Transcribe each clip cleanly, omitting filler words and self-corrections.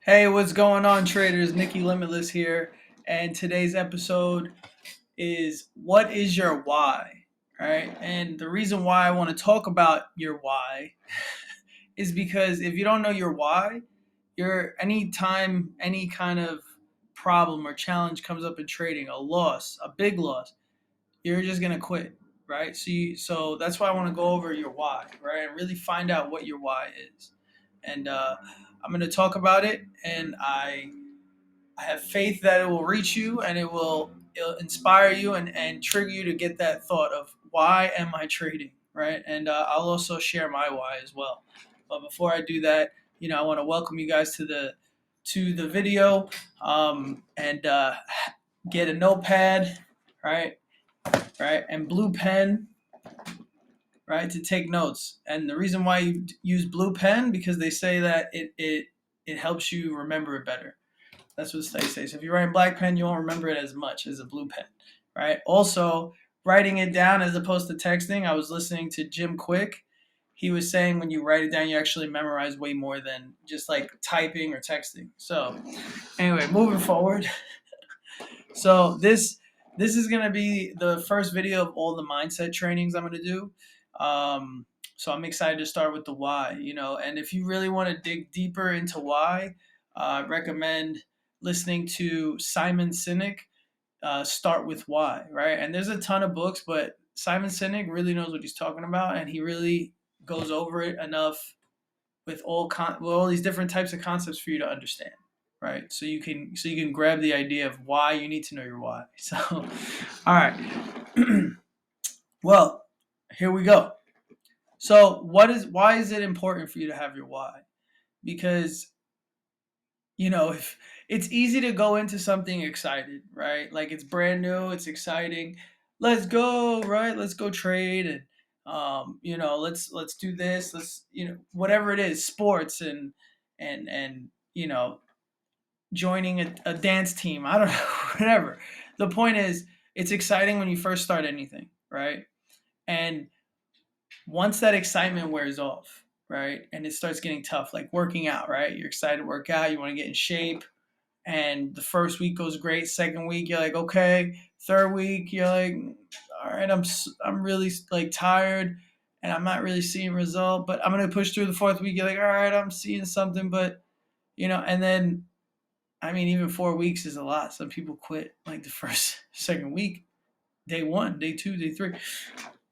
Hey, what's going on, traders? Nikki Limitless here, and today's episode is what is your why, right? And the reason why I want to talk about your why is because if you don't know your why, you're anytime any kind of problem or challenge comes up in trading, a loss, a big loss, you're just gonna quit, right? So that's why I want to go over your why, right, and really find out what your why is. And I'm gonna talk about it, and I have faith that it will reach you and it'll inspire you and trigger you to get that thought of why am I trading, right? And I'll also share my why as well. But before I do that, I want to welcome you guys to the video, and get a notepad, right, right, and blue pen, right, to take notes. And the reason why you use blue pen because they say that it helps you remember it better. That's what they say. So if you're writing black pen, you won't remember it as much as a blue pen, right? Also, writing it down as opposed to texting. I was listening to Jim Quick. He was saying when you write it down, you actually memorize way more than just like typing or texting. So anyway, moving forward. So this is gonna be the first video of all the mindset trainings I'm gonna do. So I'm excited to start with the why, and if you really want to dig deeper into why, I recommend listening to Simon Sinek. Start with why, right? And there's a ton of books, but Simon Sinek really knows what he's talking about, and he really goes over it enough with all these different types of concepts for you to understand, right? So you can grab the idea of why you need to know your why. So, all right. Well, here we go. So, why is it important for you to have your why? Because if it's easy to go into something excited, right? Like it's brand new, it's exciting. Let's go, right? Let's go trade and let's do this. Let's whatever it is, sports and joining a dance team. I don't know, whatever. The point is, it's exciting when you first start anything, right? And once that excitement wears off, right, and it starts getting tough, like working out, right? You're excited to work out, you want to get in shape, and the first week goes great. Second week, you're like, okay. Third week, you're like, all right, I'm really like tired, and I'm not really seeing result, but I'm gonna push through. The fourth week, you're like, all right, I'm seeing something, but and then I mean, even 4 weeks is a lot. Some people quit like the first, second week, day one, day two, day three,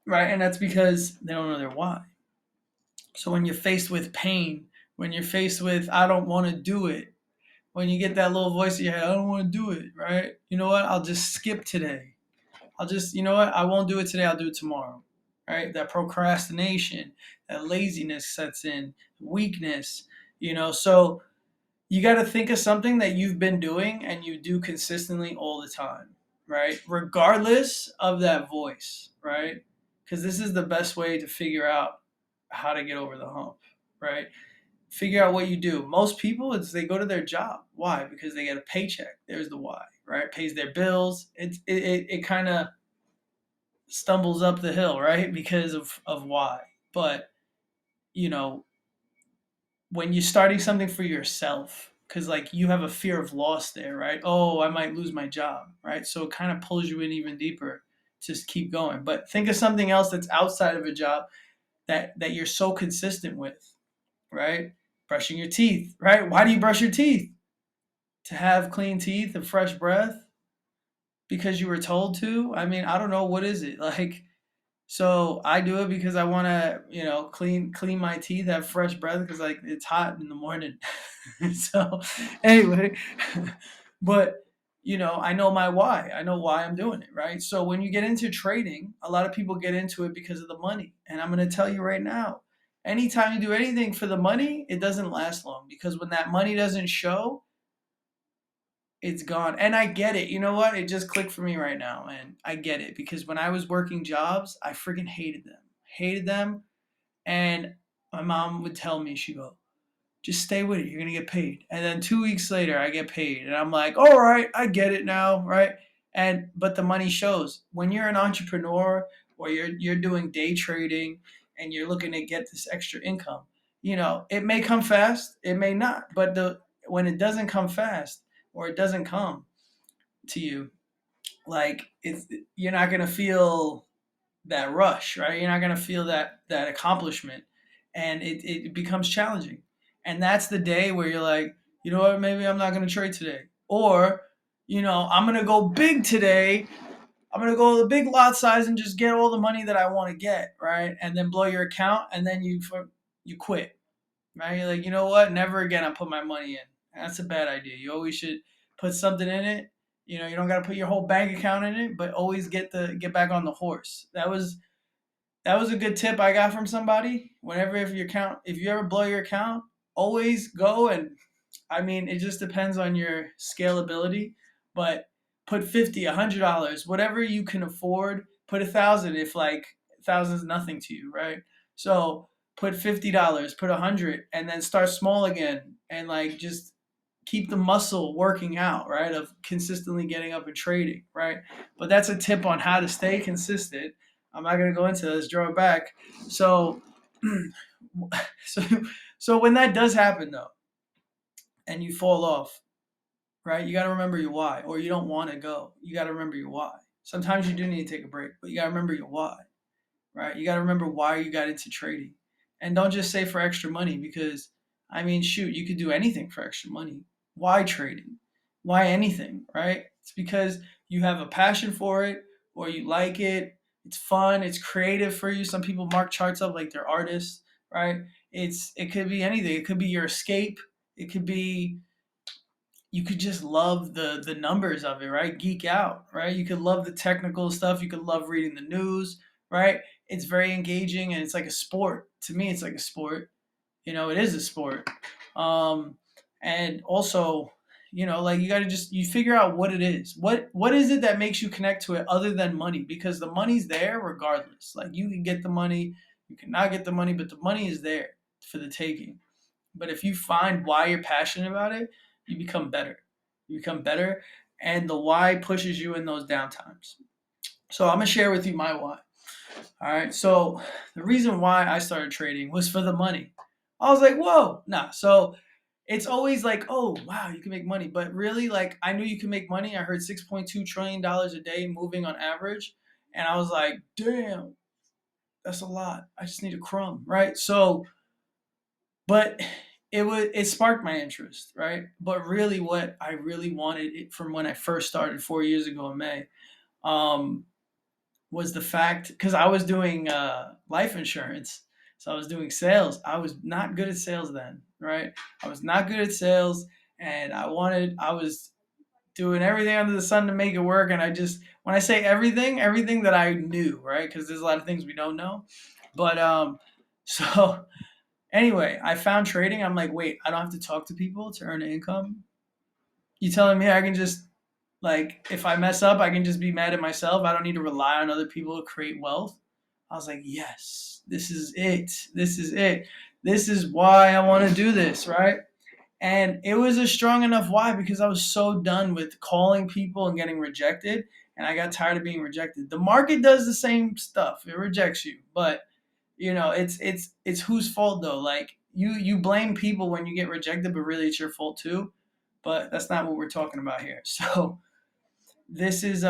right? And that's because they don't know their why. So when you're faced with pain, when you're faced with, I don't want to do it, when you get that little voice in your head, I don't want to do it, right? You know what? I'll just skip today. You know what? I won't do it today. I'll do it tomorrow, right? That procrastination, that laziness sets in, weakness, So you got to think of something that you've been doing and you do consistently all the time, right? Regardless of that voice, right? Because this is the best way to figure out how to get over the hump, right? Figure out what you do. Most people, it's they go to their job. Why? Because they get a paycheck. There's the why, right? Pays their bills. It kind of stumbles up the hill, right? Because of why. But you know, when you're starting something for yourself, because like you have a fear of loss there, right? Oh, I might lose my job, right? So it kind of pulls you in even deeper to just keep going. But think of something else that's outside of a job that you're so consistent with, right? Brushing your teeth, right? Why do you brush your teeth? To have clean teeth and fresh breath because you were told to? I mean, I don't know, what is it? Like, so I do it because I want to, clean my teeth, have fresh breath because like it's hot in the morning. So anyway, but I know my why. I know why I'm doing it, right? So when you get into trading, a lot of people get into it because of the money. And I'm going to tell you right now, anytime you do anything for the money, it doesn't last long because when that money doesn't show, it's gone. And I get it. You know what? It just clicked for me right now. And I get it because when I was working jobs, I freaking hated them. Hated them. And my mom would tell me, she'd go, just stay with it. You're going to get paid. And then 2 weeks later, I get paid. And I'm like, all right, I get it now. Right. But the money shows when you're an entrepreneur or you're doing day trading and you're looking to get this extra income, it may come fast. It may not. But when it doesn't come fast or it doesn't come to you, like it's you're not gonna feel that rush, right? You're not gonna feel that accomplishment, and it becomes challenging. And that's the day where you're like, you know what, maybe I'm not gonna trade today, or I'm gonna go big today. I'm gonna go the big lot size and just get all the money that I want to get, right? And then blow your account, and then you quit, right? You're like, you know what? Never again. I put my money in. That's a bad idea. You always should put something in it. You don't got to put your whole bank account in it, but always get back on the horse. That was a good tip I got from somebody. Whenever if you ever blow your account, always go and I mean, it just depends on your scalability, but put 50, $100, whatever you can afford. Put 1,000 if like 1,000 is nothing to you, right? So put $50, put 100, and then start small again, and like just keep the muscle working out, right? Of consistently getting up and trading, right? But that's a tip on how to stay consistent. I'm not gonna go into this. Draw it back. So, so, so when that does happen though, and you fall off, right? You got to remember your why, or you don't want to go. You got to remember your why. Sometimes you do need to take a break, but you got to remember your why, right? You got to remember why you got into trading. And don't just say for extra money, because, I mean, shoot, you could do anything for extra money. Why trading? Why anything, right? It's because you have a passion for it, or you like it. It's fun. It's creative for you. Some people mark charts up like they're artists, right? It could be anything. It could be your escape. It could be you could just love the numbers of it, right? Geek out, right? You could love the technical stuff. You could love reading the news, right? It's very engaging and it's like a sport. To me, it's like a sport. It is a sport. Um, and also, like you got to just you figure out what it is. What is it that makes you connect to it other than money? Because the money's there regardless. Like you can get the money, you cannot get the money, but the money is there for the taking. But if you find why you're passionate about it, you become better. You become better, and the why pushes you in those downtimes. So I'm gonna share with you my why. All right. So the reason why I started trading was for the money. I was like, whoa, nah. So it's always like, oh wow, you can make money, but really, like, I knew you can make money. I heard $6.2 trillion a day moving on average, and I was like, damn, that's a lot. I just need a crumb, right? So but it sparked my interest, right? But really what I really wanted it from when I first started 4 years ago in May, um, was the fact because I was doing life insurance, so I was doing sales. I was not good at sales then, right? I was not good at sales, and I was doing everything under the sun to make it work. And I just when I say everything that I knew, right? Because there's a lot of things we don't know, but so anyway, I found trading. I'm like, wait, I don't have to talk to people to earn income. You telling me I can just like if I mess up, I can just be mad at myself. I don't need to rely on other people to create wealth. I was like, yes, this is it. This is it. This is why I want to do this, right? And it was a strong enough why because I was so done with calling people and getting rejected, and I got tired of being rejected. The market does the same stuff. It rejects you, but it's whose fault though. Like you blame people when you get rejected, but really it's your fault too. But that's not what we're talking about here. So this is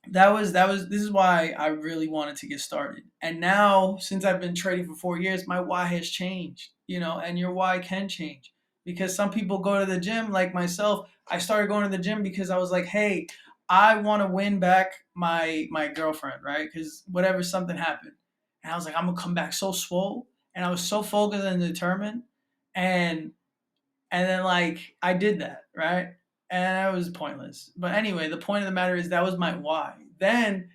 this is why I really wanted to get started. And now since I've been trading for 4 years, my why has changed, and your why can change. Because some people go to the gym like myself. I started going to the gym because I was like, hey, I want to win back my girlfriend, right? Because whatever something happened. And I was like, I'm gonna come back so swole. And I was so focused and determined. And and then like I did that, right? And it was pointless. But anyway, the point of the matter is that was my why. Then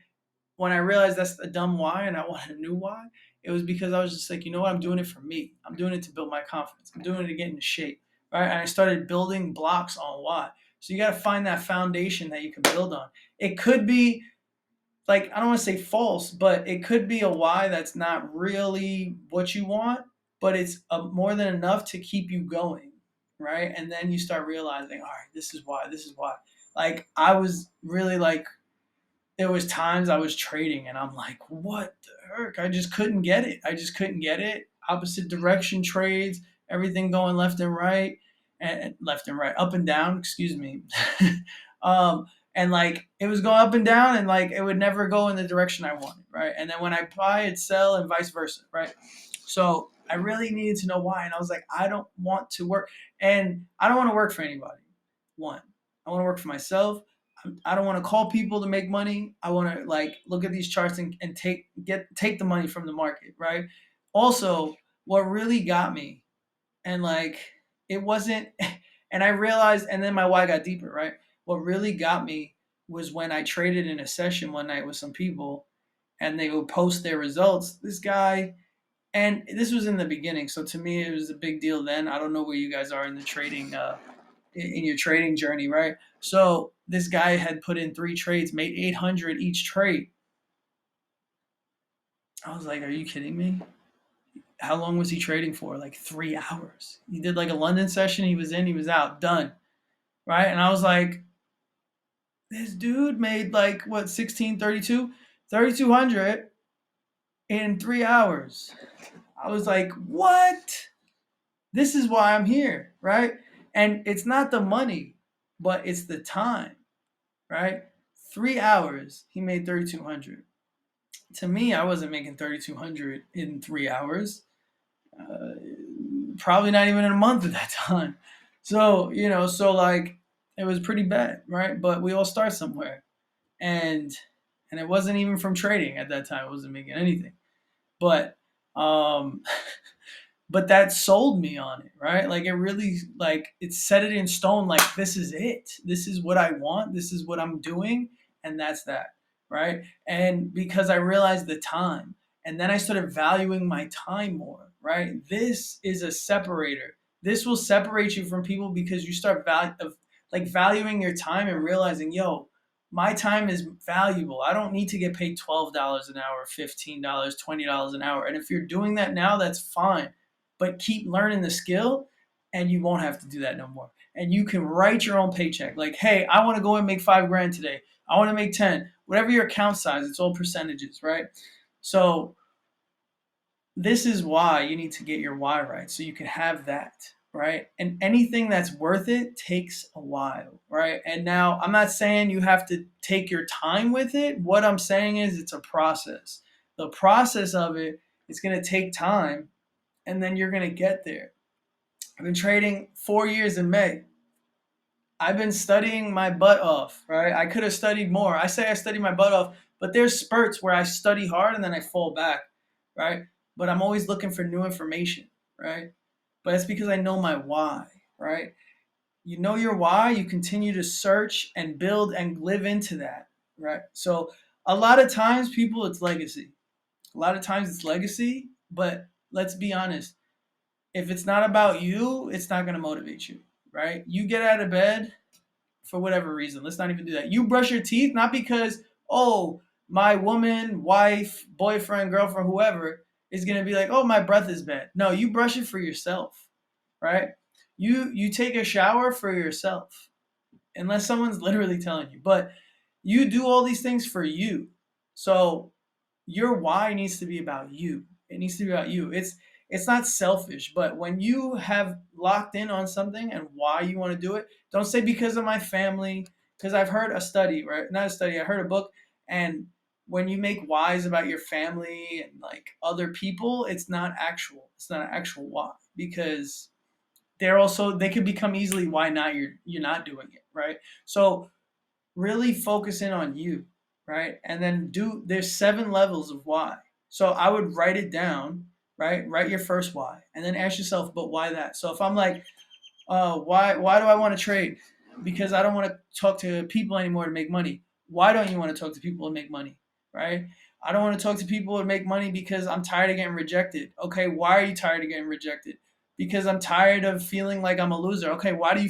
when I realized that's a dumb why and I wanted a new why, it was because I was just like, you know what, I'm doing it for me. I'm doing it to build my confidence. I'm doing it to get into shape. Right. And I started building blocks on why. So you gotta find that foundation that you can build on. It could be like I don't want to say false, but it could be a why that's not really what you want, but it's more than enough to keep you going, right? And then you start realizing, all right, this is why, this is why. Like I was really like, there was times I was trading, and I'm like, what the heck? I just couldn't get it. I just couldn't get it. Opposite direction trades, everything going left and right, and left and right, up and down, excuse me. And like it was going up and down, and like it would never go in the direction I wanted, right? And then when I buy, it'd sell, and vice versa, right? So I really needed to know why, and I was like, I don't want to work, and I don't want to work for anybody. One, I want to work for myself. I don't want to call people to make money. I want to like look at these charts and take the money from the market, right? Also, what really got me, and like it wasn't, and I realized, and then my why got deeper, right? What really got me was when I traded in a session one night with some people, and they would post their results. This guy, and this was in the beginning, so to me it was a big deal then. I don't know where you guys are in the trading, in your trading journey, right? So this guy had put in 3 trades, made 800 each trade. I was like, are you kidding me? How long was he trading for? Like 3 hours. He did like a London session. He was in, he was out, done. Right. And I was like, this dude made like what, 1632, 3200 in 3 hours. I was like, what? This is why I'm here. Right. And it's not the money, but it's the time. Right. 3 hours, he made 3200. To me, I wasn't making 3200 in 3 hours. Uh, Probably not even in a month at that time. So, so like it was pretty bad, right? But we all start somewhere. And it wasn't even from trading at that time. I wasn't making anything. But um but that sold me on it, right? Like it really, like it set it in stone, like this is it. This is what I want. This is what I'm doing, and that's that, right? And because I realized the time, and then I started valuing my time more, right? This is a separator. This will separate you from people because you start valuing your time and realizing, yo, my time is valuable. I don't need to get paid $12 an hour, $15, $20 an hour. And if you're doing that now, that's fine, but keep learning the skill, and you won't have to do that no more. And you can write your own paycheck. Like, hey, I want to go and make 5 grand today. I want to make 10, whatever your account size, it's all percentages, right? So this is why you need to get your why right. So you can have that, right? And anything that's worth it takes a while, right? And now I'm not saying you have to take your time with it. What I'm saying is it's a process. The process of it is going to take time, and then you're going to get there. I've been trading 4 years in May. I've been studying my butt off, right? I could have studied more. I say I study my butt off, but there's spurts where I study hard and then I fall back, right? But I'm always looking for new information, right? But it's because I know my why, right? You know your why, you continue to search and build and live into that, right? So a lot of times, people, it's legacy. A lot of times it's legacy, but let's be honest, if it's not about you, it's not going to motivate you, right? You get out of bed for whatever reason. Let's not even do that. You brush your teeth not because, oh, my woman, wife, boyfriend, girlfriend, whoever is going to be like, oh, my breath is bad. No, you brush it for yourself, right? You take a shower for yourself, unless someone's literally telling you. But you do all these things for you. So your why needs to be about you. It needs to be about you. It's not selfish, but when you have locked in on something and why you want to do it, don't say because of my family. Because I've heard a study, right? Not a study, I heard a book, and when you make whys about your family and like other people, it's not actual. It's not an actual why, because they could become easily why not you're not doing it, right? So really focus in on you, right? And then there's 7 levels of why. So I would write it down, right? Write your first why, and then ask yourself, but why that? So if I'm like, why do I want to trade? Because I don't want to talk to people anymore to make money. Why don't you want to talk to people to make money, right? I don't want to talk to people to make money because I'm tired of getting rejected. Okay, why are you tired of getting rejected? Because I'm tired of feeling like I'm a loser. Okay, why do you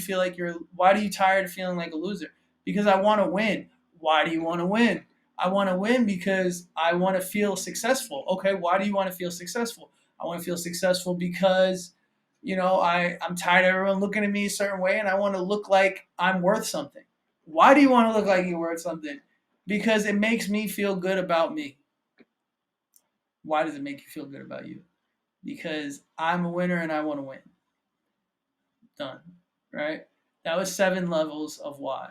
tired of feeling like a loser? Because I want to win. Why do you want to win? I want to win because I want to feel successful. Okay, why do you want to feel successful? I want to feel successful because I'm tired of everyone looking at me a certain way, and I want to look like I'm worth something. Why do you want to look like you're worth something? Because it makes me feel good about me. Why does it make you feel good about you? Because I'm a winner and I want to win. Done. right? That was 7 levels of why.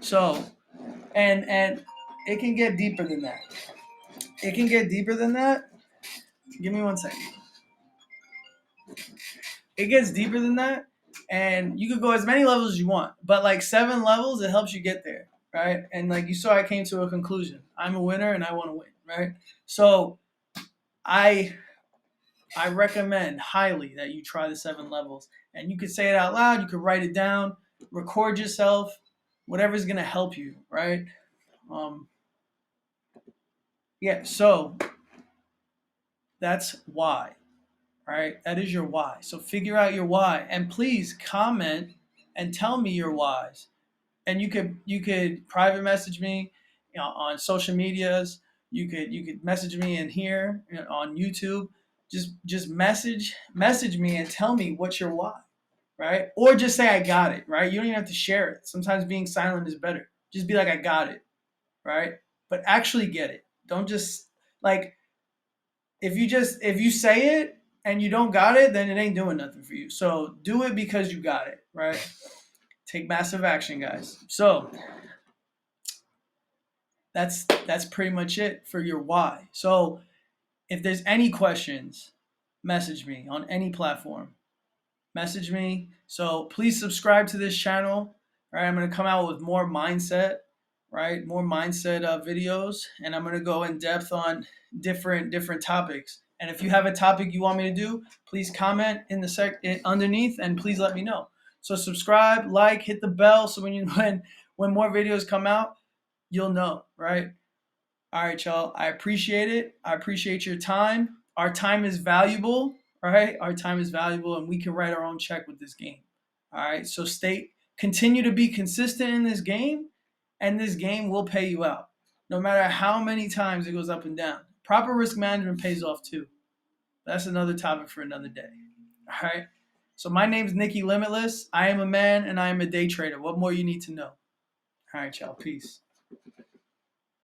So, and it can get deeper than that. It can get deeper than that. Give me one second. It gets deeper than that, and you could go as many levels as you want. But like 7 levels, it helps you get there, right? And like you saw, I came to a conclusion. I'm a winner, and I want to win, right? So I I recommend highly that you try the 7 levels, and you could say it out loud. You could write it down, record yourself, whatever's gonna help you, right? Um, yeah. So that's why. Right? That is your why. So figure out your why, and please comment and tell me your whys. And you could private message me, on social medias. You could message me in here, on YouTube. Just message me and tell me what's your why, right? Or just say I got it, right? You don't even have to share it. Sometimes being silent is better. Just be like I got it, right? But actually get it. Don't just like if you say it and you don't got it, then it ain't doing nothing for you. So do it because you got it, right? Take massive action, guys. So that's pretty much it for your why. So if there's any questions, message me on any platform. Message me. So please subscribe to this channel. Right, I'm gonna come out with more mindset, right? More mindset videos, and I'm gonna go in depth on different topics. And if you have a topic you want me to do, please comment in the underneath, and please let me know. So subscribe, like, hit the bell, so when more videos come out, you'll know, right? All right, y'all. I appreciate it. I appreciate your time. Our time is valuable, right? Our time is valuable, and we can write our own check with this game. All right. So continue to be consistent in this game, and this game will pay you out, no matter how many times it goes up and down. Proper risk management pays off too. That's another topic for another day. All right. So my name is Nikki Limitless. I am a man, and I am a day trader. What more you need to know? All right, y'all. Peace.